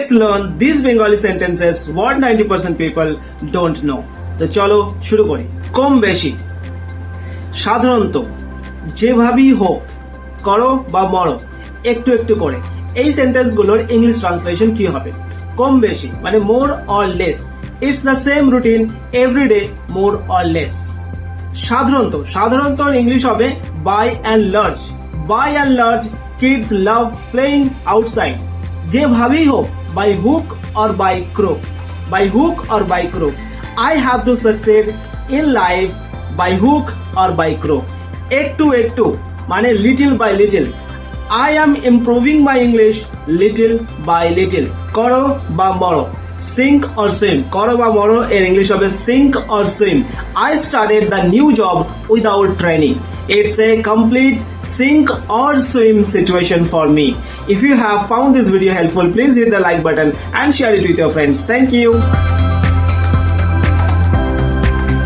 Let's learn these Bengali sentences what 90% people don't know. তো চলো শুরু করি। কম বেশি, সাধারণত, যেভাবেই হোক, করো বা মরো, একটু একটু করে। এই সেন্টেন্সগুলোর ইংলিশ ট্রান্সলেশন কি হবে? কম বেশি মানে more or less. It's the same routine everyday, more or less. সাধারণত ইংলিশ হবে by and large. By and large, kids love playing outside. যেভাবেই হোক, by hook or by crook. By hook or by crook. I have to succeed in life by hook or by crook. একটু একটু মানে little by little. I am improving my English little by little. করো বা মরো, sink or swim. করো বা মরো এর English হবে sink or swim. I started the new job without training. It's a complete sink or swim situation for me. If you have found this video helpful, please hit the like button and share it with your friends. Thank you.